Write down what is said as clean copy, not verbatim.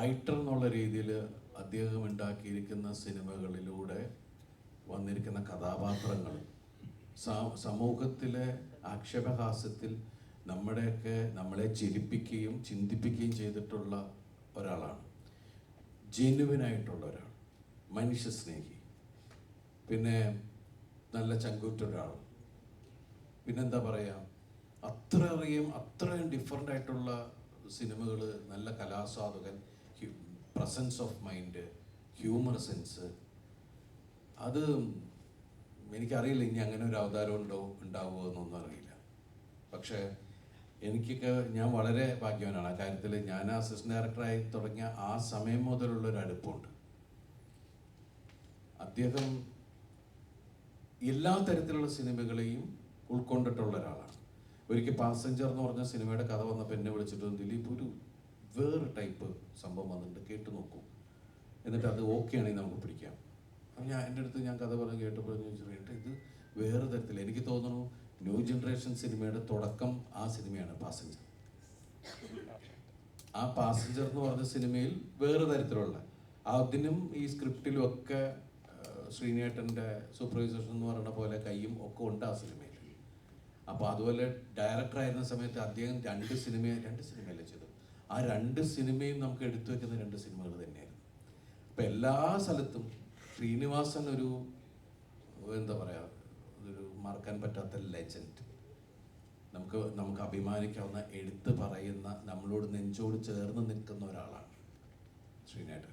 Writer എന്നുള്ള രീതിയിൽ അദ്ദേഹം ഉണ്ടാക്കിയിരിക്കുന്ന സിനിമകളിലൂടെ വന്നിരിക്കുന്ന കഥാപാത്രങ്ങൾ സമൂഹത്തിലെ ആക്ഷേപഹാസ്യത്തിൽ നമ്മളെ ചിരിപ്പിക്കുകയും ചിന്തിപ്പിക്കുകയും ചെയ്തിട്ടുള്ള ഒരാളാണ്. ജെന്യുവിനായിട്ടുള്ള ഒരാൾ, മനുഷ്യസ്നേഹി, പിന്നെ നല്ല ചങ്കൂറ്റ ഒരാൾ, പിന്നെന്താ പറയുക, അത്രയും ഡിഫറെൻ്റ് ആയിട്ടുള്ള സിനിമകൾ, നല്ല കലാസ്വാദകൻ, presence of mind, humour sense. അത് എനിക്കറിയില്ല ഇനി അങ്ങനെ ഒരു അവതാരം ഉണ്ടാവുമോ എന്നൊന്നും അറിയില്ല. പക്ഷേ ഞാൻ വളരെ ഭാഗ്യവാനാണ് ആ കാര്യത്തിൽ. ഞാൻ അസിസ്റ്റന്റ് ഡയറക്ടറായി തുടങ്ങിയ ആ സമയം മുതലുള്ളൊരു അടുപ്പമുണ്ട്. അദ്ദേഹം എല്ലാ തരത്തിലുള്ള സിനിമകളെയും ഉൾക്കൊണ്ടിട്ടുള്ള ഒരാളാണ്. ഒരിക്കൽ പാസഞ്ചർ എന്ന് പറഞ്ഞ സിനിമയുടെ കഥ വന്നപ്പോൾ എന്നെ വിളിച്ചിട്ട്, ദിലീപ് ഒരു വേറെ ടൈപ്പ് സംഭവം വന്നിട്ടുണ്ട്, കേട്ടു നോക്കൂ, എന്നിട്ട് അത് ഓക്കെ ആണെങ്കിൽ നമുക്ക് പിടിക്കാം. അപ്പം എൻ്റെ അടുത്ത് ഞാൻ കഥ പറഞ്ഞ് കേട്ടപ്പോൾ ചോദിച്ചിട്ട്, ഇത് വേറെ തരത്തിൽ, എനിക്ക് തോന്നുന്നു ന്യൂ ജനറേഷൻ സിനിമയുടെ തുടക്കം ആ സിനിമയാണ് പാസഞ്ചർ. ആ പാസഞ്ചർ എന്ന് പറഞ്ഞ സിനിമയിൽ വേറെ തരത്തിലുള്ള, അതിനും ഈ സ്ക്രിപ്റ്റിലും ഒക്കെ ശ്രീനേട്ടൻ്റെ സൂപ്പർവൈസേഷൻ എന്ന് പറയുന്ന പോലെ കയ്യും ഒക്കെ ഉണ്ട് ആ സിനിമയിൽ. അപ്പോൾ അതുപോലെ ഡയറക്ടറായിരുന്ന സമയത്ത് അദ്ദേഹം രണ്ട് സിനിമയല്ലേ ചെയ്തു. ആ രണ്ട് സിനിമയും നമുക്ക് എടുത്തു വെക്കുന്ന രണ്ട് സിനിമകൾ തന്നെയായിരുന്നു. അപ്പം എല്ലാ സ്ഥലത്തും ശ്രീനിവാസൻ ഒരു എന്താ പറയുക, ഒരു മറക്കാൻ പറ്റാത്ത ലെജൻഡ്, നമുക്ക് അഭിമാനിക്കാവുന്ന, എടുത്തു പറയുന്ന, നമ്മളോട് നെഞ്ചോട് ചേർന്ന് നിൽക്കുന്ന ഒരാളാണ് ശ്രീനേട്ടൻ.